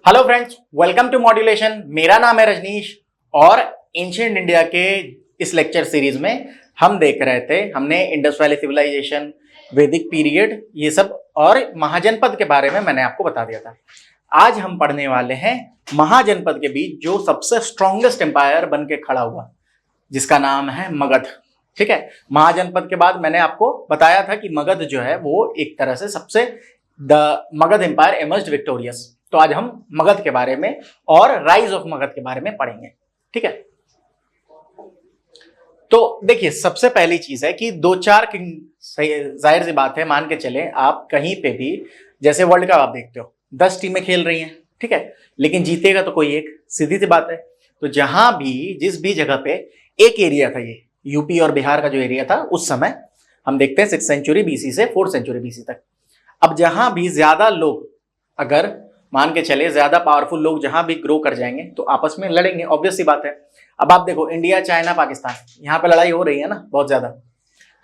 Hello friends, welcome to modulation. मेरा नाम है रजनीश और एंशिएंट इंडिया के इस लेक्चर सीरीज में हम देख रहे थे, हमने इंडस वैली सिविलाइजेशन, वैदिक पीरियड, ये सब और महाजनपद के बारे में मैंने आपको बता दिया था। आज हम पढ़ने वाले हैं महाजनपद के बीच जो सबसे स्ट्रॉन्गेस्ट एम्पायर बन के खड़ा हुआ, जिसका नाम है मगध। ठीक है, महाजनपद के बाद मैंने आपको बताया था कि मगध जो है वो एक तरह से सबसे the Magadha empire emerged victorious. तो आज हम मगध के बारे में और राइज ऑफ मगध के बारे में पढ़ेंगे। ठीक है, तो देखिए सबसे पहली चीज है कि दो चार किंग, जाहिर सी बात है, मान के चले आप कहीं पे भी, जैसे वर्ल्ड कप आप देखते हो 10 टीमें खेल रही हैं, ठीक है, लेकिन जीतेगा तो कोई एक, सीधी सी बात है। तो जहां भी जिस भी जगह पे एक एरिया था, ये यूपी और बिहार का जो एरिया था उस समय, हम देखते हैं 6th सेंचुरी बीसी से 4th सेंचुरी बीसी तक। अब जहां भी ज्यादा लोग, अगर मान के चले ज्यादा पावरफुल लोग जहां भी ग्रो कर जाएंगे तो आपस में लड़ेंगे, ऑब्वियस सी बात है। अब आप देखो इंडिया, चाइना, पाकिस्तान, यहाँ पे लड़ाई हो रही है ना बहुत ज्यादा।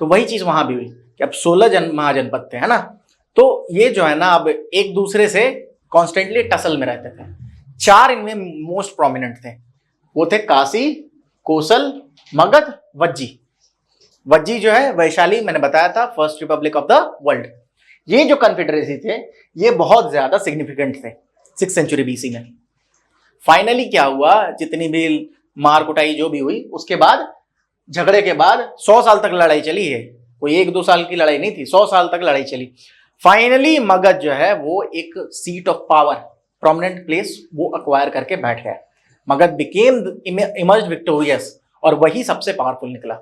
तो वही चीज वहां भी हुई कि अब 16 महाजनपद थे, है ना, तो ये जो है ना अब एक दूसरे से कॉन्स्टेंटली टसल में रहते थे। 4 इनमें मोस्ट प्रोमिनेंट थे, वो थे काशी, कोसल, मगध, वज्जी। वज्जी जो है वैशाली, मैंने बताया था first Republic of the world. ये जो कन्फेडरेसी थे ये बहुत ज्यादा सिग्निफिकेंट थे 6th सेंचुरी बीसी में। फाइनली क्या हुआ, जितनी भी मार कुटाई जो भी हुई, उसके बाद झगड़े के बाद 100 साल तक लड़ाई चली है, कोई 1-2 साल की लड़ाई नहीं थी, 100 साल तक लड़ाई चली। फाइनली मगध जो है वो एक seat of power, prominent place वो अक्वायर करके बैठ गया। मगध बिकेम इमर्ज्ड विक्टोरियस और वही सबसे पावरफुल निकला।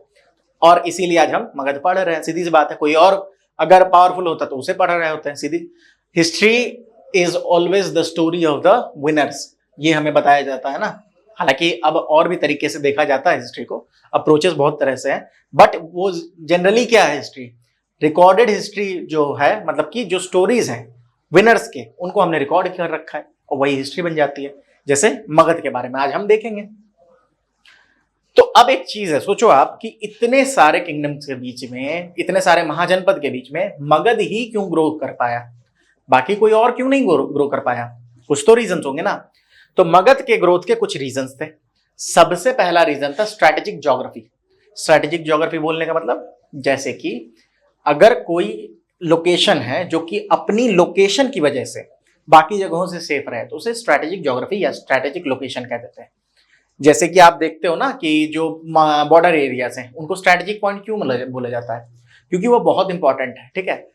और इसीलिए आज हम मगध पढ़ रहे हैं, सीधी सी बात है। कोई और अगर पावरफुल होता तो उसे पढ़ रहे होते हैं। सीधी history is always the story of the winners, ये हमें बताया जाता है ना। हालांकि अब और भी तरीके से देखा जाता है हिस्ट्री को, अप्रोचेस बहुत तरह से हैं, बट वो जनरली क्या है, हिस्ट्री रिकॉर्डेड हिस्ट्री जो है, मतलब कि जो स्टोरीज हैं विनर्स के, उनको हमने रिकॉर्ड कर रखा है और वही हिस्ट्री बन जाती है। जैसे मगध के बारे में आज हम देखेंगे। तो अब एक चीज है, सोचो आप कि इतने सारे किंगडम्स के बीच में, इतने सारे महाजनपद के बीच में मगध ही क्यों ग्रो कर पाया, बाकी कोई और क्यों नहीं ग्रो कर पाया? कुछ तो रीजंस होंगे ना। तो मगध के ग्रोथ के कुछ रीजंस थे। सबसे पहला रीजन था स्ट्रैटेजिक ज्योग्राफी। स्ट्रैटेजिक ज्योग्राफी बोलने का मतलब, जैसे कि अगर कोई लोकेशन है जो कि अपनी लोकेशन की वजह से बाकी जगहों से सेफ रहे तो उसे स्ट्रैटेजिक ज्योग्राफी या स्ट्रैटेजिक लोकेशन कह देते हैं। जैसे कि आप देखते हो ना कि जो बॉर्डर एरियाज हैं उनको स्ट्रैटेजिक पॉइंट क्यों बोला जाता है? क्योंकि वो बहुत इंपॉर्टेंट है। ठीक है,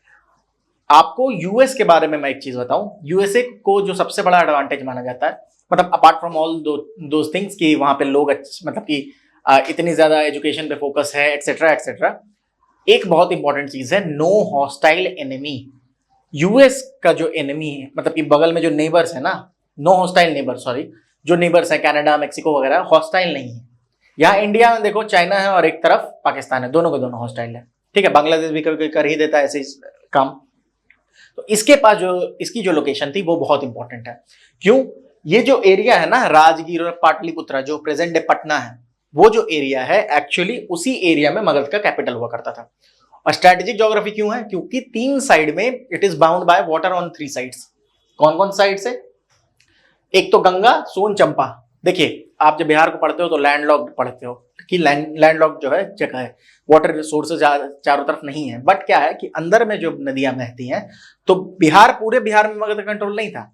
आपको यूएस के बारे में मैं एक चीज बताऊं, यूएसए को जो सबसे बड़ा एडवांटेज माना जाता है, मतलब apart from all those things कि वहां पे लोग मतलब कि इतनी ज्यादा एजुकेशन पे फोकस है, एक्सेट्रा एक्सेट्रा, एक बहुत इंपॉर्टेंट चीज है, नो हॉस्टाइल एनिमी। यूएस का जो एनिमी है, मतलब कि बगल में जो नेबर्स है ना, नो हॉस्टाइल नेबर, सॉरी, जो नेबर्स है कनाडा, मेक्सिको वगैरह, हॉस्टाइल नहीं है। यहाँ इंडिया में देखो चाइना है और एक तरफ पाकिस्तान है, दोनों के दोनों हॉस्टाइल है। ठीक है, बांग्लादेश भी कभी कर ही देता है ऐसे काम। तो इसके पास जो इसकी जो लोकेशन थी वो बहुत इंपॉर्टेंट है। क्यों? ये जो एरिया है ना, राजगीर और पाटलिपुत्रा, जो प्रेजेंट डे पटना है, वो जो एरिया है एक्चुअली उसी एरिया में मगध का कैपिटल हुआ करता था। और स्ट्रैटेजिक ज्योग्राफी क्यों है? क्योंकि 3 साइड में it is bound by water on 3 sides. कौन कौन साइड से? एक तो गंगा, सोन, चंपा। देखिए आप जब बिहार को पढ़ते हो तो लैंडलॉक्ड पढ़ते हो कि लैंडलॉक्ड जो है जगह है, वाटर रिसोर्सेज चारों तरफ नहीं है। बट क्या है कि अंदर में जो नदियां बहती हैं, तो पूरे बिहार में मगध कंट्रोल नहीं था,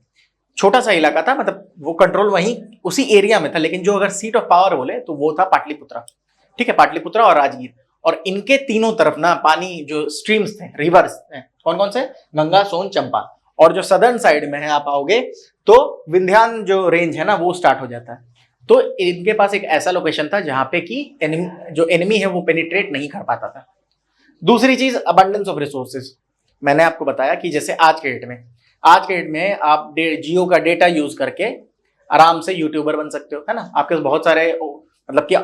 छोटा सा इलाका था, मतलब वो कंट्रोल वहीं उसी एरिया में था। लेकिन जो अगर सीट ऑफ पावर बोले तो वो था पाटलिपुत्रा। ठीक है, पाटलिपुत्रा और राजगीर, और इनके तीनों तरफ ना पानी जो स्ट्रीम्स थे, रिवर्स थे, कौन कौन से? गंगा, सोन, चंपा। और जो सदर्न साइड में है आप आओगे तो विंध्यान जो रेंज है ना वो स्टार्ट हो जाता है। तो इनके पास एक ऐसा लोकेशन था जहां पे कि जो एनिमी है वो पेनिट्रेट नहीं कर पाता था। दूसरी चीज, अबंडेंस ऑफ रिसोर्सेज। मैंने आपको बताया कि जैसे आज के डेट में आप जियो का डेटा यूज करके आराम से यूट्यूबर बन सकते हो, है ना। आपके पास बहुत सारे, मतलब कि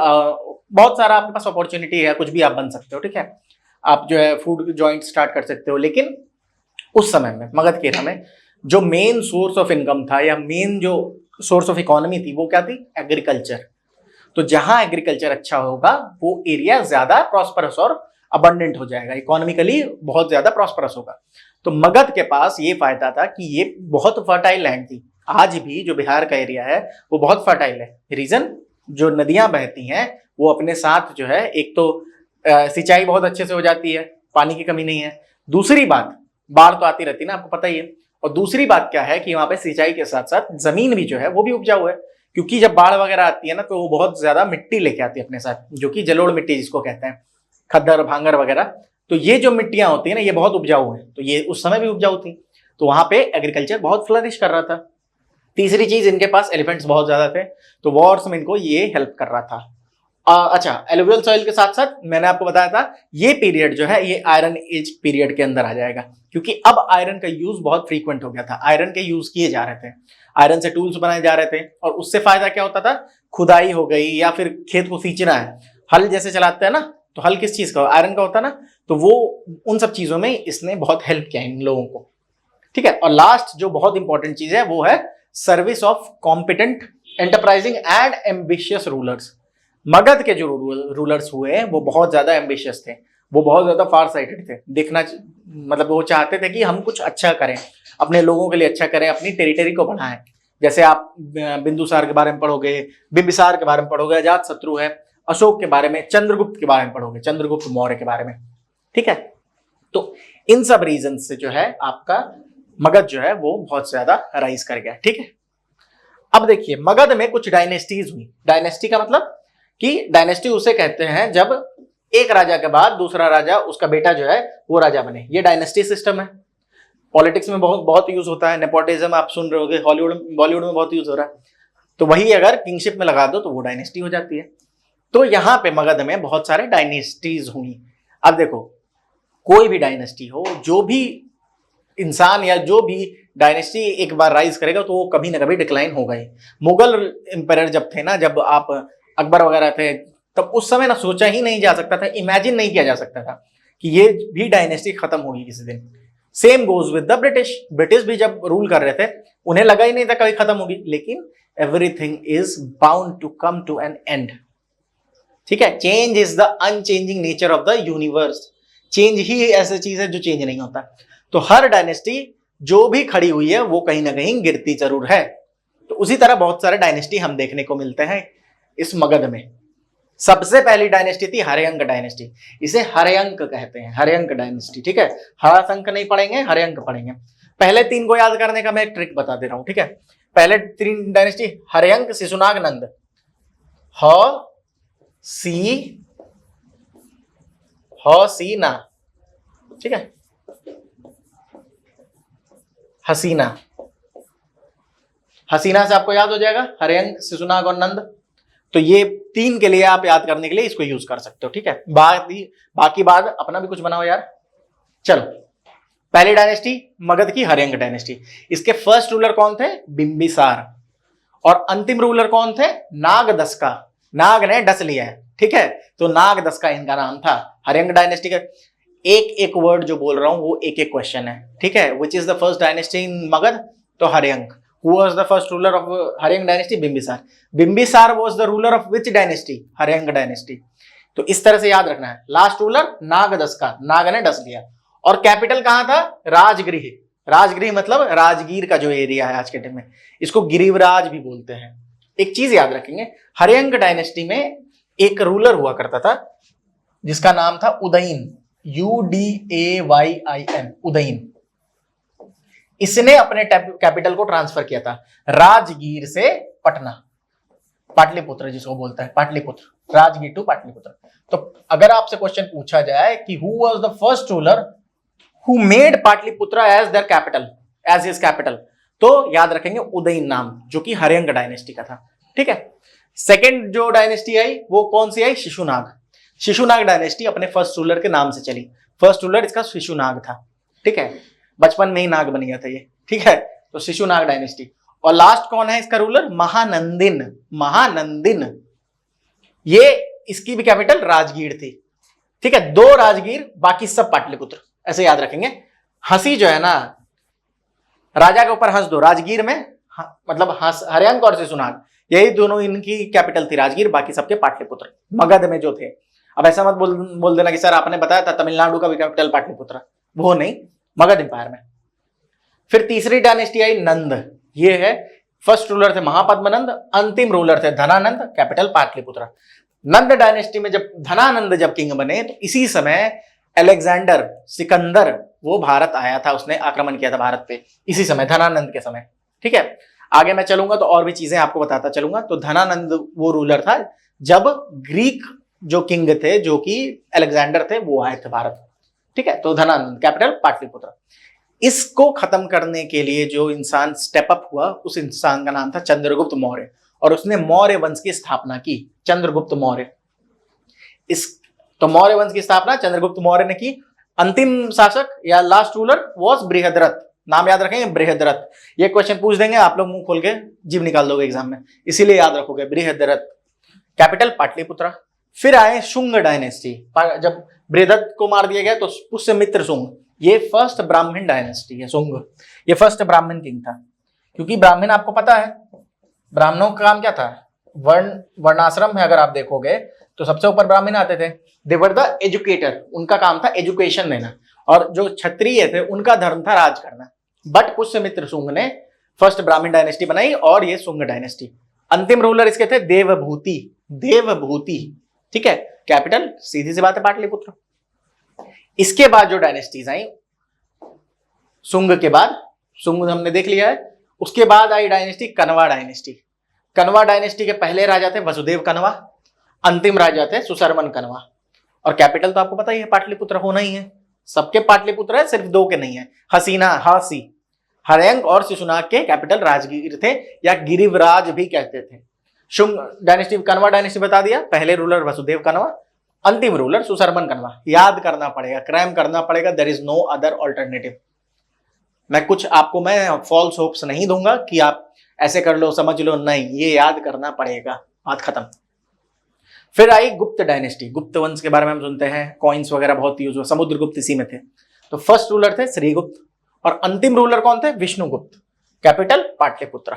बहुत सारा आपके पास अपॉर्चुनिटी है, कुछ भी आप बन सकते हो। ठीक है, आप जो है फूड जॉइंट स्टार्ट कर सकते हो। लेकिन उस समय में, मगध के एरा में, जो मेन सोर्स ऑफ इनकम था या मेन जो सोर्स ऑफ इकोनॉमी थी वो क्या थी? एग्रीकल्चर। तो जहां एग्रीकल्चर अच्छा होगा वो एरिया ज्यादा प्रॉस्परस और अबंडेंट हो जाएगा, इकोनॉमिकली बहुत ज्यादा प्रॉस्परस होगा। तो मगध के पास ये फायदा था कि ये बहुत फर्टाइल लैंड थी। आज भी जो बिहार का एरिया है वो बहुत फर्टाइल है। रीजन, जो नदियां बहती हैं वो अपने साथ जो है, एक तो सिंचाई बहुत अच्छे से हो जाती है, पानी की कमी नहीं है। दूसरी बात, बाढ़ तो आती रहती है ना, आपको पता ही है। और दूसरी बात क्या है कि वहां पे सिंचाई के साथ साथ जमीन भी जो है वो भी उपजाऊ है, क्योंकि जब बाढ़ वगैरह आती है ना तो वो बहुत ज्यादा मिट्टी लेके आती है अपने साथ, जो कि जलोढ़ मिट्टी जिसको कहते हैं, खद्दर भांगर वगैरह। तो ये जो मिट्टियां होती है ना ये बहुत उपजाऊ है, तो ये उस समय भी उपजाऊ थी, तो वहां पे एग्रीकल्चर बहुत फ्लरिश कर रहा था। तीसरी चीज, इनके पास एलिफेंट्स बहुत ज्यादा थे, तो वॉर्स में इनको ये हेल्प कर रहा था। अच्छा, एलुवियल सॉइल के साथ साथ मैंने आपको बताया था ये पीरियड जो है ये आयरन एज पीरियड के अंदर आ जाएगा, क्योंकि अब आयरन का यूज बहुत फ्रीक्वेंट हो गया था, आयरन के यूज किए जा रहे थे, आयरन से टूल्स बनाए जा रहे थे। और उससे फायदा क्या होता था, खुदाई हो गई या फिर खेत को सींचना है, हल जैसे चलाते हैं ना, तो हल किस चीज का, आयरन का होता है ना, तो वो उन सब चीजों में इसने बहुत हेल्प किया इन लोगों को। ठीक है, और लास्ट जो बहुत इंपॉर्टेंट चीज है वो है service of competent, enterprising and ambitious rulers. Magadh के जो रूलर्स हुए वो बहुत ज्यादा एम्बिशियस थे, वो बहुत ज्यादा फार साइटेड थे, देखना मतलब वो चाहते थे कि हम कुछ अच्छा करें, अपने लोगों के लिए अच्छा करें, अपनी टेरिटरी को बढ़ाएं। जैसे आप बिंदुसार के बारे में पढ़ोगे, बिंबिसार के बारे में पढ़ोगे, अजातशत्रु है, अशोक के बारे में, चंद्रगुप्त के बारे में पढ़ोगे, चंद्रगुप्त मौर्य के बारे में। ठीक है, तो इन सब रीजन से जो है आपका मगध जो है वो बहुत ज्यादा राइज कर गया। ठीक है, अब देखिए मगध में कुछ डायनेस्टीज हुई। डायनेस्टी का मतलब कि डायनेस्टी उसे कहते हैं जब एक राजा के बाद दूसरा राजा, उसका बेटा जो है वो राजा बने, ये डायनेस्टी सिस्टम है। पॉलिटिक्स में बहुत बहुत यूज होता है, नेपोटिज्म आप सुन रहे होगे, हॉलीवुड बॉलीवुड में बहुत यूज हो रहा है, तो वही अगर किंगशिप में लगा दो तो वो डायनेस्टी हो जाती है। तो यहाँ पे मगध में बहुत सारे डायनेस्टीज हुई। अब देखो, कोई भी डायनेस्टी हो, जो भी इंसान या जो भी डायनेस्टी एक बार राइज करेगा तो वो कभी ना कभी डिक्लाइन होगा ही। मुगल एम्पायर जब थे ना, जब आप अकबर वगैरह थे, तब उस समय ना सोचा ही नहीं जा सकता था, इमेजिन नहीं किया जा सकता था कि ये भी डायनेस्टी खत्म होगी किसी दिन। Same goes with the British. British भी जब रूल कर रहे थे उन्हें लगा ही नहीं था कभी खत्म होगी, लेकिन everything is bound to come to an end. ठीक है, change is the unchanging nature of the universe. Change ही ऐसी चीज है जो चेंज नहीं होता। तो हर डायनेस्टी जो भी खड़ी हुई है वो कहीं ना कहीं गिरती जरूर है। तो उसी तरह बहुत सारे डायनेस्टी हम देखने को मिलते हैं इस मगध में। सबसे पहली डायनेस्टी थी हर्यंक डायनेस्टी, इसे हर्यंक कहते हैं, हर्यंक डायनेस्टी। ठीक है, हरा अंक नहीं पढ़ेंगे, हर्यंक पढ़ेंगे। पहले तीन को याद करने का मैं एक ट्रिक बता दे रहा हूं। ठीक है, पहले तीन डायनेस्टी हर्यंक, शिशुनाग, नंद। ह सी ना, ठीक है, हसीना। हसीना से आपको याद हो जाएगा हर्यंक, शिशुनाग और नंद। तो ये तीन के लिए आप याद करने के लिए इसको यूज कर सकते हो। ठीक है, बाकी बाद अपना भी कुछ बनाओ यार। चलो, पहली डायनेस्टी मगध की हर्यंक डायनेस्टी। इसके फर्स्ट रूलर कौन थे? बिंबिसार। और अंतिम रूलर कौन थे? नागदस्का। नाग ने डस लिया है, ठीक है, तो नागदस्का इनका नाम था। हर्यंक डायनेस्टी का एक एक वर्ड जो बोल रहा हूं वो एक एक क्वेश्चन है। ठीक है, which is the first dynasty in Magadh? तो Haryanka. Who was the first ruler of Haryang dynasty? Bimbisara. Bimbisara was the ruler of which dynasty? Haryanka dynasty. तो इस तरह से याद रखना है। लास्ट रूलर नागदस्का, नाग ने डस लिया। और कैपिटल कहां था? राजगृह। राजगृह मतलब राजगीर का जो एरिया है आज के टाइम में, इसको गिरिवराज भी बोलते हैं। एक चीज याद रखेंगे, हर्यंक डायनेस्टी में एक रूलर हुआ करता था जिसका नाम था उदयन, UDAYIN, उदयन। इसने अपने कैपिटल को ट्रांसफर किया था राजगीर से पटना, पाटलिपुत्र जिसको बोलता है, पाटलिपुत्र, राजगीर टू पाटलिपुत्र। तो अगर आपसे क्वेश्चन पूछा जाए कि who was the first ruler who made Pataliputra as their capital, as his capital, तो याद रखेंगे उदयन नाम, जो कि हर्यंक डायनेस्टी का था। ठीक है, सेकेंड जो डायनेस्टी आई वो कौन सी आई? शिशुनाग। शिशुनाग डायनेस्टी अपने फर्स्ट रूलर के नाम से चली। फर्स्ट रूलर इसका शिशुनाग था। ठीक है, बचपन में ही नाग बन गया था ये। ठीक है, तो शिशुनाग डायनेस्टी। और लास्ट कौन है इसका रूलर? महानंदिन। महानंदिन, ये इसकी भी कैपिटल राजगीर थी। ठीक है, दो राजगीर, बाकी सब पाटलिपुत्र, ऐसे याद रखेंगे। हंसी जो है ना, राजा के ऊपर हंस दो, राजगीर में मतलब हर्यंक और शिशुनाग, यही दोनों इनकी कैपिटल थी राजगीर, बाकी सबके पाटलिपुत्र मगध में जो थे। अब ऐसा मत बोल देना कि सर आपने बताया था तमिलनाडु का भी कैपिटल पाटलिपुत्र, वो नहीं, मगध एम्पायर में। फिर तीसरी डायनेस्टी आई नंद। ये है फर्स्ट रूलर थे महापद्मनंद, अंतिम रूलर थे धनानंद, कैपिटल पाटलिपुत्र। नंद डायनेस्टी में जब धनानंद जब किंग बने तो इसी समय अलेक्जेंडर सिकंदर वो भारत आया था, उसने आक्रमण किया था भारत पे इसी समय, धनानंद के समय। ठीक है, आगे मैं चलूंगा तो और भी चीजें आपको बताता चलूंगा। तो धनानंद वो रूलर था जब ग्रीक जो किंग थे, जो कि अलेक्जेंडर थे, वो आए थे भारत। ठीक है, तो धनानंद, कैपिटल पाटलिपुत्र। इसको खत्म करने के लिए जो इंसान स्टेप अप हुआ, उस इंसान का नाम था चंद्रगुप्त मौर्य, और उसने मौर्य वंश की स्थापना की, चंद्रगुप्त मौर्य। इस तो मौर्य वंश की स्थापना चंद्रगुप्त मौर्य ने की। अंतिम शासक या लास्ट रूलर वाज बृहद्रथ, नाम याद रखेंगे बृहद्रथ। ये क्वेश्चन पूछ देंगे, आप लोग मुंह खोल के जीभ निकाल दोगे एग्जाम में, इसीलिए याद रखोगे बृहद्रथ, कैपिटल पाटलिपुत्र। फिर आए शुंग डायनेस्टी, जब बृहद्रथ को मार दिया गया तो पुष्यमित्र शुंग, ये फर्स्ट ब्राह्मण डायनेस्टी है शुंग, ये फर्स्ट ब्राह्मण किंग था। क्योंकि ब्राह्मण आपको पता है ब्राह्मणों का काम क्या था, वर्णाश्रम में अगर आप देखोगे तो सबसे ऊपर ब्राह्मण आते थे, दे वर द एजुकेटर, उनका काम था एजुकेशन देना, और जो क्षत्रिय थे उनका धर्म था राज करना। बट पुष्यमित्र शुंग ने फर्स्ट ब्राह्मण डायनेस्टी बनाई और ये शुंग डायनेस्टी। अंतिम रूलर इसके थे देवभूति, देवभूति। ठीक है, कैपिटल सीधी सी बात है पाटलिपुत्र। इसके बाद जो डायनेस्टीज आई शुंग के बाद, शुंग हमने देख लिया है, उसके बाद आई dynasty Kanva dynasty. Kanva dynasty के पहले राजा थे वसुदेव कण्वा, अंतिम राजा थे सुशर्मन कण्वा, और कैपिटल तो आपको पता ही है पाटलिपुत्र होना ही है, सबके पाटलिपुत्र है, सिर्फ दो के नहीं है, हसीना हासी हरयंग और शिशुनाग के कैपिटल राजगीर थे, या गिरिवराज भी कहते थे। शुंग डायनेस्टी, कण्वा डायनेस्टी बता दिया, पहले रूलर वसुदेव कण्वा, अंतिम रूलर सुशर्मन कण्वा। याद करना पड़ेगा, क्रैम करना पड़ेगा, there is no other alternative. मैं फॉल्स होप्स नहीं दूंगा कि आप ऐसे कर लो समझ लो, नहीं, ये याद करना पड़ेगा, बात खत्म। फिर आई गुप्त डायनेस्टी, गुप्त वंश के बारे में हम सुनते हैं, कॉइन्स वगैरह बहुत यूज हुआ, समुद्रगुप्त इसी में थे। तो फर्स्ट रूलर थे श्रीगुप्त, और अंतिम रूलर कौन थे, विष्णुगुप्त, कैपिटल पाटलिपुत्र।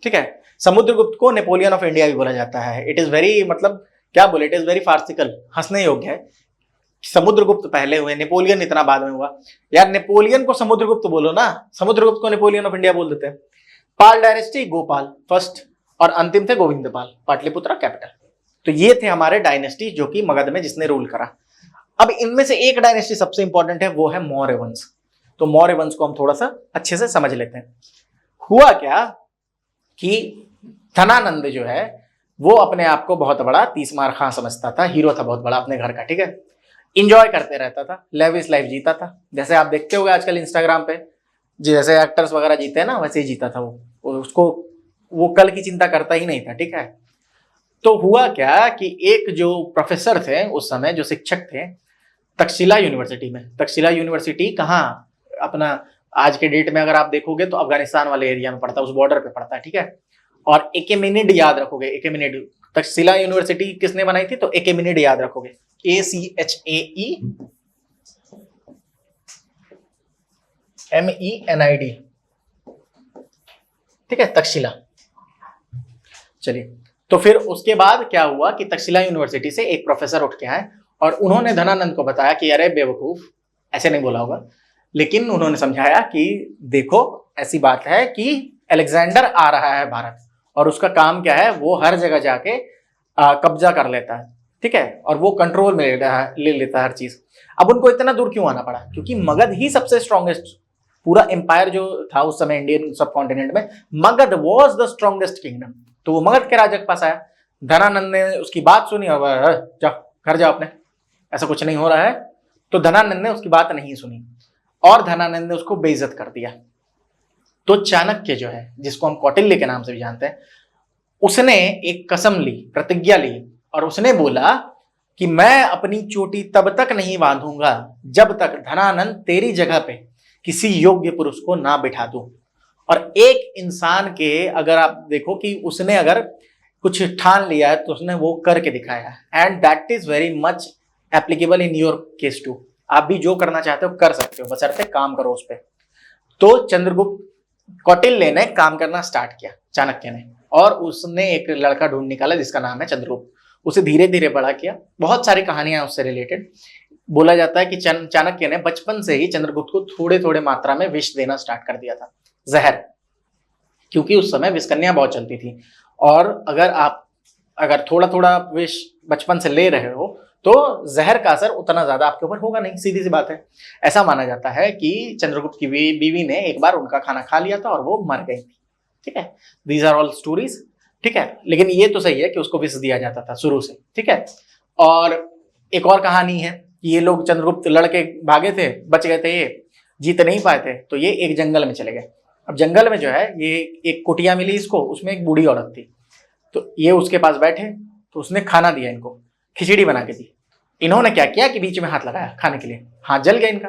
ठीक है, समुद्रगुप्त को नेपोलियन ऑफ इंडिया भी बोला जाता है। इट इज वेरी, मतलब क्या बोले, इट इज वेरी फार्सिकल, हंसने योग्य है। समुद्रगुप्त पहले हुए, नेपोलियन इतना बाद में हुआ। यार नेपोलियन को समुद्रगुप्त बोलो ना, समुद्रगुप्त को नेपोलियन ऑफ इंडिया बोल देते हैं। पाल डायनेस्टी, गोपाल फर्स्ट, और अंतिम थे गोविंदपाल, पाटलिपुत्र कैपिटल। तो ये थे हमारे डायनेस्टी जो कि मगध में जिसने रूल करा। अब इनमें से एक डायनेस्टी सबसे इंपॉर्टेंट है, वो है मौर्य वंश। तो मौर्य वंश को हम थोड़ा सा अच्छे से समझ लेते हैं। हुआ क्या कि धनानंद जो है वो अपने आप को बहुत बड़ा तीसमार खां समझता था, हीरो था बहुत बड़ा अपने घर का। ठीक है, इंजॉय करते रहता था, लेविश लाइफ जीता था, जैसे आप देखते होगे आजकल इंस्टाग्राम पे जैसे एक्टर्स वगैरह जीते हैं ना, वैसे ही जीता था वो। उसको वो कल की चिंता करता ही नहीं था। ठीक है, तो हुआ क्या कि एक जो प्रोफेसर थे उस समय, जो शिक्षक थे तक्षशिला यूनिवर्सिटी में, तक्षशिला यूनिवर्सिटी कहाँ, अपना आज के डेट में अगर आप देखोगे तो अफगानिस्तान वाले एरिया में पड़ता है, उस बॉर्डर पे पड़ता है। ठीक है, और एकेमेनिड याद रखोगे, एकेमेनिड, तक्षशिला यूनिवर्सिटी किसने बनाई थी, तो एकेमेनिड याद रखोगे, ACHAEMENID। ठीक है, तक्षशिला। चलिए, तो फिर उसके बाद क्या हुआ कि तक्षशिला यूनिवर्सिटी से एक प्रोफेसर उठ के आए और उन्होंने धनानंद को बताया कि अरे बेवकूफ, ऐसे नहीं बोला होगा, लेकिन उन्होंने समझाया कि देखो ऐसी बात है कि अलेक्जेंडर आ रहा है भारत, और उसका काम क्या है, वो हर जगह जाके कब्जा कर लेता है। ठीक है, और वो कंट्रोल में ले लेता है हर चीज। अब उनको इतना दूर क्यों आना पड़ा, क्योंकि मगध ही सबसे स्ट्रॉन्गेस्ट, पूरा एम्पायर जो था उस समय इंडियन सब कॉन्टिनेंट में, Magadh was the strongest kingdom. तो वो मगध के राजा के पास आया, धनानंद ने उसकी बात सुनी और जाओ घर जाओ अपने, ऐसा कुछ नहीं हो रहा है। तो धनानंद ने उसकी बात नहीं सुनी और धनानंद ने उसको बेइज्जत कर दिया। तो चाणक्य जो है, जिसको हम कौटिल्य के नाम से भी जानते हैं, उसने एक कसम ली, प्रतिज्ञा ली, और उसने बोला कि मैं अपनी चोटी तब तक नहीं बांधूंगा जब तक धनानंद तेरी जगह पे किसी योग्य पुरुष को ना बिठा दूं। और एक इंसान के अगर आप देखो कि उसने अगर कुछ ठान लिया है तो उसने वो करके दिखाया, and that is very much applicable in your case too. आप भी जो करना चाहते हो कर सकते हो, बशर्ते काम करो उस पर। तो चंद्रगुप्त कौटिल्य ने काम करना स्टार्ट किया, चाणक्य ने, और उसने एक लड़का ढूंढ निकाला जिसका नाम है चंद्रगुप्त। उसे धीरे धीरे बड़ा किया, बहुत सारी कहानियां उससे रिलेटेड। बोला जाता है कि चाणक्य ने बचपन से ही चंद्रगुप्त को थोड़े थोड़े मात्रा में विष देना स्टार्ट कर दिया था, जहर, क्योंकि उस समय विषकन्या बहुत चलती थी, और अगर थोड़ा थोड़ा विष बचपन से ले रहे हो तो जहर का असर उतना ज्यादा आपके ऊपर होगा नहीं, सीधी सी बात है। ऐसा माना जाता है कि चंद्रगुप्त की बीवी ने एक बार उनका खाना खा लिया था और वो मर गई थी, ठीक है। दीज आर ऑल स्टोरीज, ठीक है। लेकिन ये तो सही है कि उसको विष दिया जाता था शुरू से, ठीक है। और एक और कहानी है कि ये लोग चंद्रगुप्त लड़के भागे थे, बच गए थे, ये जीत नहीं पाए थे, तो ये एक जंगल में चले गए। अब जंगल में जो है ये एक कुटिया मिली इसको, उसमें एक बूढ़ी औरत थी, तो ये उसके पास बैठे, तो उसने खाना दिया इनको, खिचड़ी बना के दी। इन्होंने क्या किया कि बीच में हाथ लगाया खाने के लिए, हाथ जल गया इनका।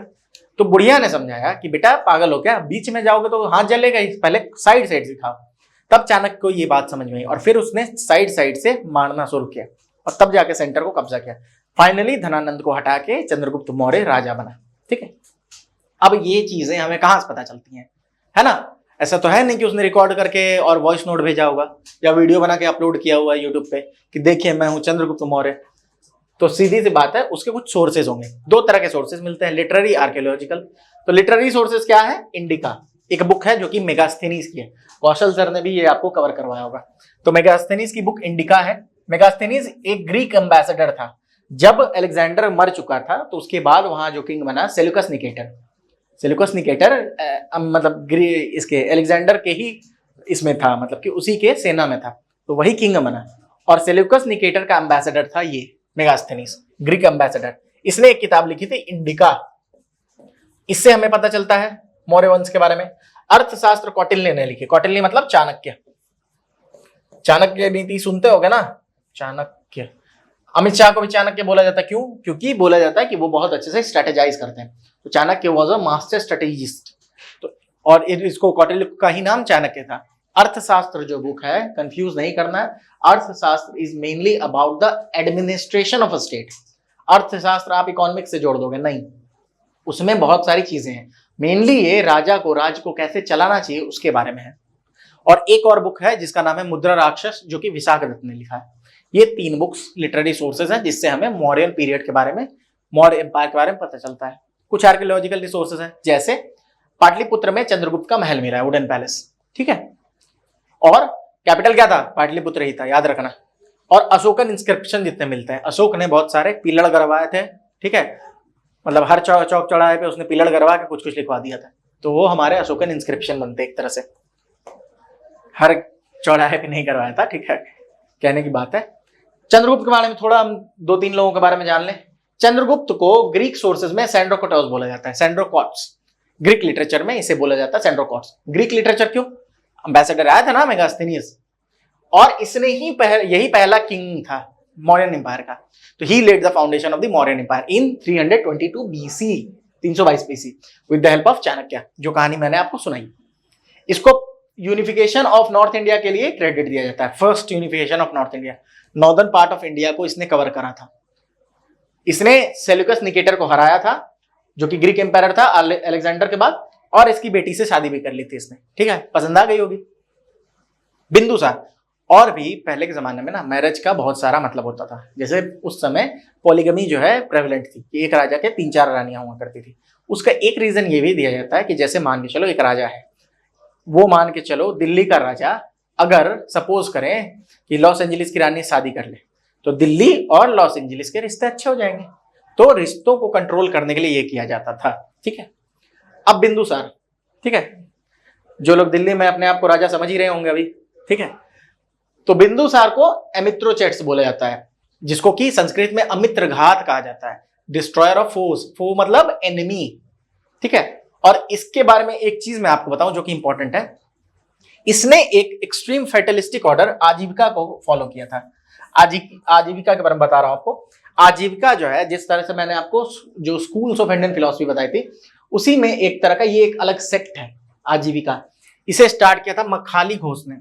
तो बुढ़िया ने समझाया कि बेटा पागल हो क्या, बीच में जाओगे तो हाथ जलेगा ही, पहले साइड साइड से खाओ। तब चाणक्य को ये बात समझ में आई और फिर उसने साइड साइड से मारना शुरू किया और तब जाके सेंटर को कब्जा किया। फाइनली धनानंद को हटा के चंद्रगुप्त मौर्य राजा बना, ठीक है। अब ये चीजें हमें कहां से पता चलती हैं, है ना। ऐसा तो है नहीं कि उसने रिकॉर्ड करके और वॉइस नोट भेजा होगा या वीडियो बना के अपलोड किया हुआ है यूट्यूब पे कि देखिए मैं हूं चंद्रगुप्त मौर्य। तो सीधी सी बात है, उसके कुछ सोर्सेज होंगे। दो तरह के सोर्सेज मिलते हैं, लिटरेरी, आर्कियोलॉजिकल। तो लिटरेरी सोर्सेज क्या है, इंडिका एक बुक है जो कि मेगास्थेनीज की है, कौशल सर ने भी ये आपको कवर करवाया होगा। तो मेगास्थेनीज की बुक इंडिका है। मेगास्थेनीज एक ग्रीक एम्बेसडर था। जब अलेक्जेंडर मर चुका था तो उसके बाद वहां जो किंग बना सेल्यूकस निकेटर। सेल्यूकस निकेटर मतलब इसके अलेक्जेंडर के ही इसमें था, मतलब कि उसी के सेना में था, तो वही किंग बना। और सेल्यूकस निकेटर का एम्बेसडर था ये मेगास्थेनीज, ग्रीक एम्बेसडर। इसने एक किताब लिखी थी इंडिका। इससे हमें पता चलता है मौर्य वंश के बारे में। अर्थशास्त्र कौटिल्य ने लिखी, कौटिल्य मतलब चाणक्य। चाणक्य नीति सुनते होगे ना, चाणक्य। अमित शाह को भी चाणक्य बोला जाता है, क्यों? क्योंकि बोला जाता है कि वो बहुत अच्छे से स्ट्रेटेजाइज करते हैं। तो Chanakya was a master strategist. तो और इसको कौटिल्य का ही नाम चाणक्य था। अर्थशास्त्र जो बुक है, कंफ्यूज नहीं करना है, अर्थशास्त्र is mainly about the administration of a state. अर्थशास्त्र आप इकोनॉमिक्स से जोड़ दोगे नहीं, उसमें बहुत सारी चीजें हैं। मेनली ये राजा को, राज्य को कैसे चलाना चाहिए उसके बारे में है। और एक और बुक है जिसका नाम है मुद्रा राक्षस, जो कि विशाखदत्त ने लिखा है। ये 3 बुक्स लिटरेरी सोर्सेज हैं जिससे हमें मौर्यन पीरियड के बारे में, मौर्य एम्पायर के बारे में पता चलता है। कुछ आर्कियोलॉजिकल रिसोर्सेज हैं, जैसे पाटलिपुत्र में चंद्रगुप्त का महल मिला है, वुडन पैलेस, ठीक है। और कैपिटल क्या था? पाटलिपुत्र ही था, याद रखना। और अशोकन इंस्क्रिप्शन जितने मिलते हैं, अशोक ने बहुत सारे पिलड़ गड़वाए थे, ठीक है। मतलब हर चौक चौराहे पे उसने पिलड़ गड़वा के कुछ कुछ लिखवा दिया था, तो वो हमारे अशोकन इंस्क्रिप्शन बनते एक तरह से। हर चौराहे पे नहीं करवाया था, ठीक है, कहने की बात है। चंद्रगुप्त के बारे में थोड़ा हम 2-3 लोगों के बारे में जान लें। चंद्रगुप्त को ग्रीक सोर्सेज में सेंड्रोकोटस बोला जाता है, सेंड्रोकोट्स। ग्रीक लिटरेचर में इसे बोला जाता है सेंड्रोकोट्स। ग्रीक लिटरेचर क्यों? एम्बेसडर आया था ना मेगास्थेनियस, और इसने ही यही पहला किंग था मौर्यन एम्पायर का। तो he laid the foundation of the Mauryan empire in 322 BC, 322 BC, with the help of Chanakya, जो कहानी मैंने आपको सुनाई। इसको यूनिफिकेशन ऑफ नॉर्थ इंडिया के लिए क्रेडिट दिया जाता है, first unification of north India. Northern part of India को इसने कवर करा था। इसने सेल्यूकस निकेटर को हराया था, जो कि ग्रीक एम्पायर था अलेक्जेंडर के बाद, और इसकी बेटी से शादी भी कर ली थी इसने, ठीक है, पसंद आ गई होगी। बिंदुसार। और भी पहले के जमाने में ना मैरिज का बहुत सारा मतलब होता था, जैसे उस समय पॉलीगमी जो है प्रेवलेंट थी कि एक राजा के 3-4 रानियां हुआ करती थी। उसका एक रीजन ये भी दिया जाता है कि जैसे मान के चलो एक राजा है, वो मान के चलो दिल्ली का राजा अगर सपोज करें कि लॉस एंजलिस की रानी शादी कर ले, तो दिल्ली और लॉस एंजलिस के रिश्ते अच्छे हो जाएंगे। तो रिश्तों को कंट्रोल करने के लिए ये किया जाता था, ठीक है। अब बिंदुसार, ठीक है, जो लोग दिल्ली में अपने आप को राजा समझ ही रहे होंगे अभी, ठीक है। तो बिंदुसार को एमित्रोचेट्स बोला जाता है, जिसको कि संस्कृत में अमित्र घात कहा जाता है, डिस्ट्रॉयर ऑफ फोर्स। फो मतलब एनिमी, ठीक है। और इसके बारे में एक चीज मैं आपको बताऊं जो कि इंपॉर्टेंट है, इसने एक एक्सट्रीम फेटलिस्टिक ऑर्डर आजीविका को फॉलो किया था। आजीविका के बारे में बता रहा हूं आपको। आजीविका जो है, जिस तरह से मैंने आपको जो स्कूल्स ऑफ इंडियन फिलोसफी बताई थी, उसी में एक तरह का ये एक अलग सेक्ट है आजीविका। इसे स्टार्ट किया था मखाली घोष ने,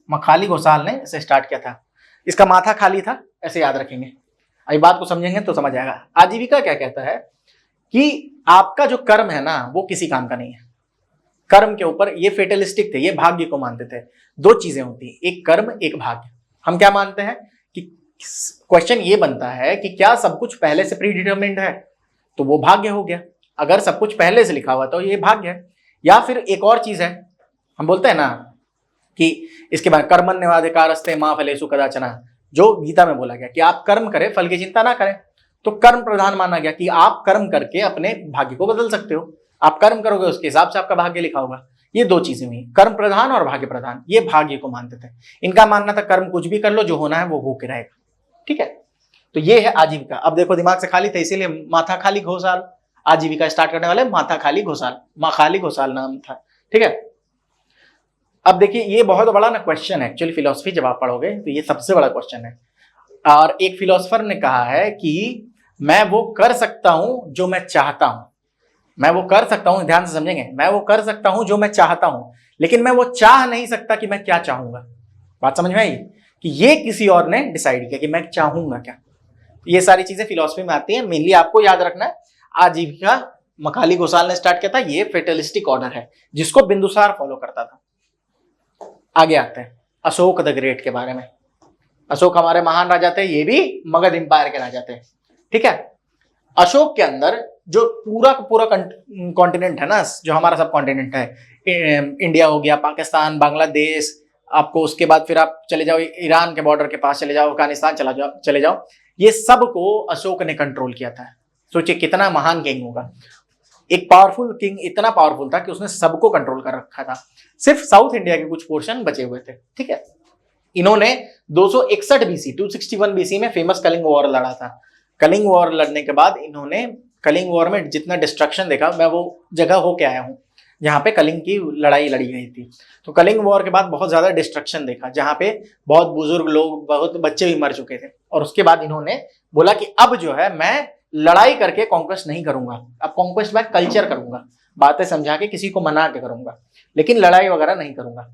मखाली घोषाल ने इसे स्टार्ट किया था। इसका माथा खाली था, ऐसे याद रखेंगे। अभी बात को समझेंगे तो समझ आएगा। आजीविका क्या कहता है कि आपका जो कर्म है ना, वो किसी काम का नहीं है। कर्म के ऊपर ये फेटलिस्टिक थे, ये भाग्य को मानते थे। 2 चीजें होती है, एक कर्म एक भाग्य। हम क्या मानते हैं कि क्वेश्चन ये बनता है कि क्या सब कुछ पहले से प्री डिटरमिन्ड है, तो वो भाग्य हो गया। अगर सब कुछ पहले से लिखा हुआ तो ये भाग्य है। या फिर एक और चीज है, हम बोलते हैं ना कि इसके बाद कर्मण्येवाधिकारस्ते मा फलेषु कदाचन, जो गीता में बोला गया कि आप कर्म करें, फल की चिंता ना करें। तो कर्म प्रधान माना गया कि आप कर्म करके अपने भाग्य को बदल सकते हो, आप कर्म करोगे उसके हिसाब से आपका भाग्य लिखा होगा। ये दो चीजें हुई, कर्म प्रधान और भाग्य प्रधान, ये भाग्य को मानते थे। इनका मानना था कर्म कुछ भी कर लो, जो होना है वो होके रहेगा। ठीक है, तो ये है आजीविका। अब देखो दिमाग से खाली था, इसीलिए माथा खाली घोषाल, आजीविका स्टार्ट करने वाले माथा खाली घोषाल, माँ खाली घोषाल नाम था। ठीक है, अब देखिए ये बहुत बड़ा ना क्वेश्चन है एक्चुअली, फिलोसफी जब आप पढ़ोगे तो ये सबसे बड़ा क्वेश्चन है। और एक फिलोसोफर ने कहा है कि मैं वो कर सकता हूं जो मैं चाहता हूं, मैं वो कर सकता हूं, ध्यान से समझेंगे, मैं वो कर सकता हूं जो मैं चाहता हूं, लेकिन मैं वो चाह नहीं सकता कि मैं क्या चाहूंगा। बात समझ में आई कि ये किसी और ने डिसाइड किया कि मैं चाहूंगा क्या। ये सारी चीजें फिलोसफी में आती है। मेनली आपको याद रखना है, आजीविका मखाली घोषाल ने स्टार्ट किया था, ये फेटलिस्टिक ऑर्डर है जिसको बिंदुसार फॉलो करता था। आगे आते हैं अशोक द ग्रेट के बारे में। अशोक हमारे महान राजा थे, ये भी मगध एम्पायर के राजा थे। ठीक है, अशोक के अंदर जो पूरा पूरा कॉन्टिनेंट है ना, जो हमारा सब कॉन्टिनेंट है, इंडिया हो गया, पाकिस्तान, बांग्लादेश, आपको उसके बाद फिर आप चले जाओ ईरान के बॉर्डर के पास चले जाओ, अफगानिस्तान चले जाओ, ये सब को अशोक ने कंट्रोल किया था। सोचिए कितना महान किंग होगा। एक पावरफुल किंग इतना पावरफुल था कि उसने सबको कंट्रोल कर रखा था। सिर्फ साउथ इंडिया के कुछ पोर्शन बचे हुए थे। ठीक है, इन्होंने 261 बीसी 261 बीसी में फेमस कलिंग वॉर लड़ा था। कलिंग वॉर लड़ने के बाद इन्होंने कलिंग वॉर में जितना डिस्ट्रक्शन देखा, मैं वो जगह होके आया हूँ जहाँ पे कलिंग की लड़ाई लड़ी गई थी। तो कलिंग वॉर के बाद बहुत ज्यादा डिस्ट्रक्शन देखा, जहाँ पे बहुत बुजुर्ग लोग, बहुत बच्चे भी मर चुके थे। और उसके बाद इन्होंने बोला कि अब जो है मैं लड़ाई करके कॉन्क्वेस्ट नहीं करूंगा, अब कॉन्क्वेस्ट मैं कल्चर करूंगा, बातें समझा के किसी को मना के करूंगा, लेकिन लड़ाई वगैरह नहीं करूंगा।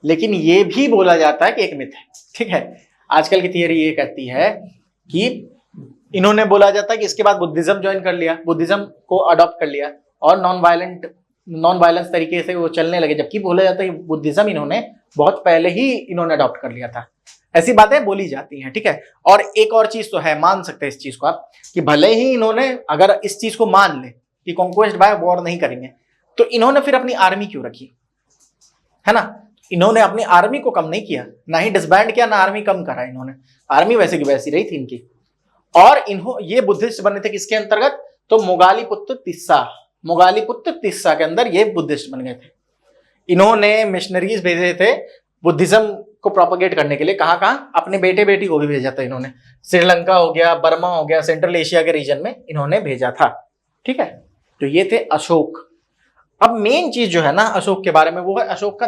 लेकिन ये भी बोला जाता है कि एक मिथ है। ठीक है, आजकल की थियरी ये कहती है कि इन्होंने बोला जाता है कि इसके बाद बुद्धिज्म ज्वाइन कर लिया, बुद्धिज्म को अडॉप्ट कर लिया और नॉन वायलेंस तरीके से वो चलने लगे, जबकि बोला जाता है कि बुद्धिज्म इन्होंने बहुत पहले ही इन्होंने अडॉप्ट कर लिया था। ऐसी बातें बोली जाती हैं। ठीक है, और एक और चीज तो है, मान सकते हैं इस चीज को आप, कि भले ही इन्होंने अगर इस चीज को मान ले कि कॉन्क्वेस्ट बाय वॉर नहीं करेंगे, तो इन्होंने फिर अपनी आर्मी क्यों रखी, है ना। इन्होंने अपनी आर्मी को कम नहीं किया, ना ही डिसबैंड किया, ना आर्मी कम करा इन्होंने, आर्मी वैसे की वैसी रही थी इनकी। और ये बुद्धिस्ट बने थे किसके अंतर्गत, तो मोगालीपुत्र तिस्सा के अंदर ये बुद्धिस्ट बन गए थे। इन्होंने मिशनरीज भेजे थे बुद्धिज्म को प्रोपोगेट करने के लिए। कहां कहां, अपने बेटे बेटी को भी भेजा था इन्होंने, श्रीलंका हो गया, बर्मा हो गया, सेंट्रल एशिया के रीजन में इन्होंने भेजा था। ठीक है, तो ये थे अशोक। अब मेन चीज जो है ना अशोक के बारे में, वो है अशोक का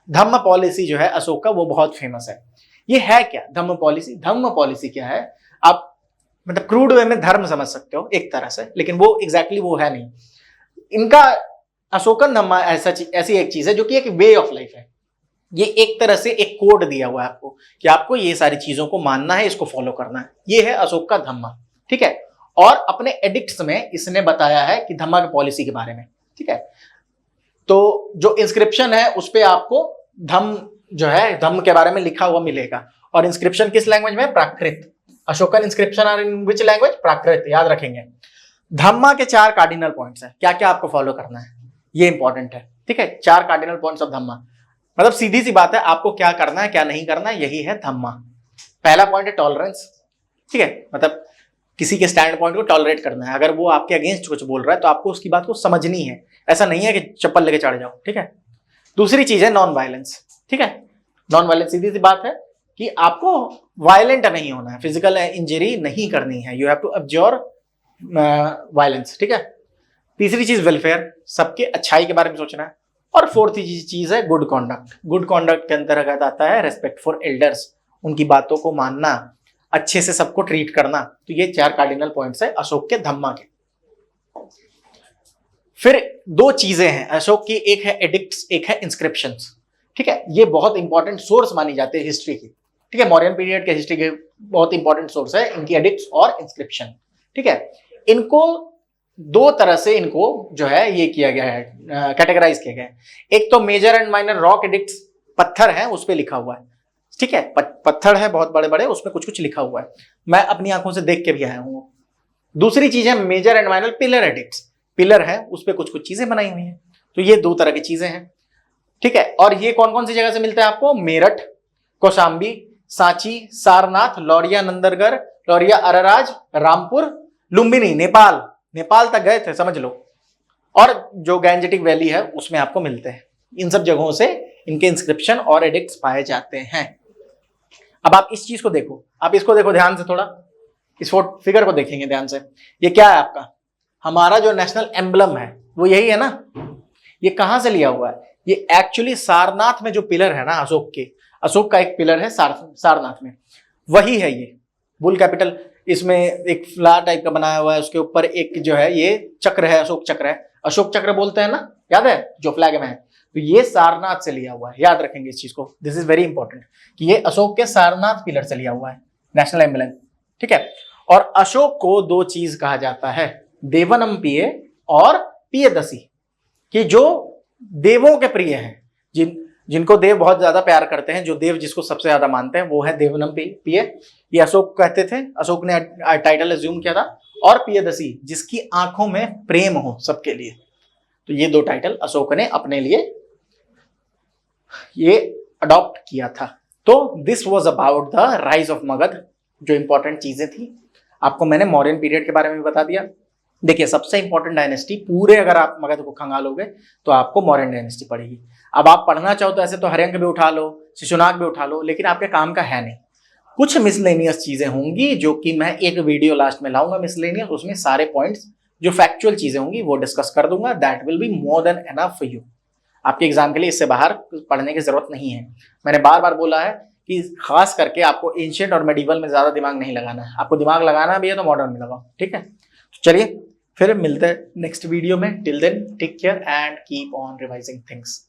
धम्म पॉलिसी जो है अशोक का, वो बहुत फेमस है। ये है क्या धम्म पॉलिसी क्या है, आप मतलब क्रूड वे में धर्म समझ सकते हो एक तरह से, लेकिन वो एग्जैक्टली वो है नहीं। इनका अशोकन धम्मा ऐसी एक चीज है जो कि एक वे ऑफ लाइफ है। ये एक तरह से एक कोड दिया हुआ है आपको कि आपको ये सारी चीजों को मानना है, इसको फॉलो करना है। ये है अशोक का धम्मा। ठीक है, और अपने एडिक्ट्स में इसने बताया है कि धम्मा की पॉलिसी के बारे में। ठीक है, तो जो इंस्क्रिप्शन है उस पर आपको धम्म के बारे में लिखा हुआ मिलेगा। और इंस्क्रिप्शन किस लैंग्वेज में, Prakrit. Ashokan inscription are in which language, Prakrit. याद रखेंगे। धम्मा के 4 कार्डिनल पॉइंट्स हैं, क्या क्या आपको फॉलो करना है, ये इंपॉर्टेंट है। ठीक है, 4 कार्डिनल पॉइंट्स ऑफ धम्मा, मतलब सीधी सी बात है, आपको क्या करना है क्या नहीं करना है, यही है धम्मा। पहला पॉइंट है टॉलरेंस। ठीक है, मतलब किसी के स्टैंड पॉइंट को टॉलरेट करना है। अगर वो आपके अगेंस्ट कुछ बोल रहा है तो आपको उसकी बात को समझनी है, ऐसा नहीं है कि चप्पल लेके चढ़ जाओ। ठीक है, दूसरी चीज है नॉन वायलेंस। ठीक है, नॉन वायलेंस सीधी सी बात है कि आपको वायलेंट नहीं होना है, फिजिकल इंजरी नहीं करनी है, you have to absorb violence. ठीक है, तीसरी चीज वेलफेयर, सबके अच्छाई के बारे में सोचना है। और फोर्थ चीज है गुड कॉन्डक्ट। गुड कॉन्डक्ट के अंतर्गत आता है रेस्पेक्ट फॉर एल्डर्स, उनकी बातों को मानना, अच्छे से सबको ट्रीट करना। तो ये 4 कार्डिनल पॉइंट्स है अशोक के धम्मा के। फिर 2 चीजें हैं अशोक की, एक है एडिक्ट्स, एक है इंस्क्रिप्शंस। ठीक है, ये बहुत इंपॉर्टेंट सोर्स मानी जाती है हिस्ट्री की। ठीक है, मौर्यन पीरियड के हिस्ट्री के बहुत इंपॉर्टेंट सोर्स है इनकी एडिक्ट्स और इंस्क्रिप्शन। ठीक है, इनको 2 तरह से इनको जो है ये किया गया है, कैटेगराइज किया गया है। एक तो major and minor rock edicts, पत्थर है उस पर लिखा हुआ है। ठीक है, पत्थर है बहुत बड़े बड़े, उसमें कुछ कुछ लिखा हुआ है, मैं अपनी आंखों से देख के भी आया हूं। दूसरी चीज है major and minor pillar edicts, pillar है उस पर कुछ कुछ चीजें बनाई हुई है। तो ये 2 तरह की चीजें हैं। ठीक है। और ये कौन कौन सी जगह से मिलते हैं आपको? मेरठ, कौशाम्बी, सांची, सारनाथ, लौरिया नंदनगढ़, लौरिया अरराज, रामपुर, लुम्बिनी, नेपाल, नेपाल तक गए थे समझ लो। और जो गैंजेटिक वैली है उसमें आपको मिलते हैं। इन सब जगहों से इनके इंस्क्रिप्शन और एडिक्ट्स पाए जाते हैं। अब आप इस चीज को देखो, आप इसको देखो ध्यान से, थोड़ा इस फिगर को देखेंगे ध्यान से। ये क्या है आपका? हमारा जो नेशनल एम्बलम है वो यही है ना। ये कहां से लिया हुआ है? ये एक्चुअली सारनाथ में जो पिलर है ना अशोक के, अशोक का एक पिलर है सारनाथ में, वही है ये बुल कैपिटल। इसमें एक फ्लावर टाइप का बनाया हुआ है, उसके ऊपर एक जो है ये चक्र है, अशोक चक्र है। अशोक चक्र बोलते हैं ना, याद है जो फ्लैग में है। तो ये सारनाथ से लिया हुआ है, याद रखेंगे इस चीज को। दिस इज वेरी इंपॉर्टेंट कि ये अशोक के सारनाथ पिलर से लिया हुआ है नेशनल एम्बलम, ठीक है। और अशोक को दो चीज कहा जाता है, देवनम और पियदसी, कि जो देवों के प्रिय हैं, जिनको देव बहुत ज्यादा प्यार करते हैं, जो देव जिसको सबसे ज्यादा मानते हैं, वो है देवनम पिय। ये अशोक कहते थे, अशोक ने टाइटल एज्यूम किया था। और पियदसी, जिसकी आंखों में प्रेम हो सबके लिए। तो ये दो टाइटल अशोक ने अपने लिए ये अडॉप्ट किया था। तो this was about the rise of Magadh. जो इंपॉर्टेंट चीजें थी आपको मैंने मौर्यन पीरियड के बारे में बता दिया। देखिए सबसे इंपॉर्टेंट डायनेस्टी पूरे, अगर आप मगध को खंगालोगे तो आपको मौर्यन डायनेस्टी पड़ेगी। अब आप पढ़ना चाहो तो ऐसे तो हर्यंक भी उठा लो, शिशुनाग भी उठा लो, लेकिन आपके काम का है नहीं। कुछ मिसलेनियस चीजें होंगी जो कि मैं एक वीडियो लास्ट में लाऊंगा मिसलेनियस, उसमें सारे पॉइंट्स जो फैक्चुअल चीजें होंगी वो डिस्कस कर दूंगा। That will be more than enough for you. आपके एग्जाम के लिए इससे बाहर पढ़ने की जरूरत नहीं है। मैंने बार बार बोला है कि खास करके आपको एंशिएंट और मेडिवल में ज्यादा दिमाग नहीं लगाना है। आपको दिमाग लगाना भी है तो मॉडर्न में लगाओ, ठीक है। तो चलिए फिर मिलते हैं नेक्स्ट वीडियो में। Till then take care and keep on revising things.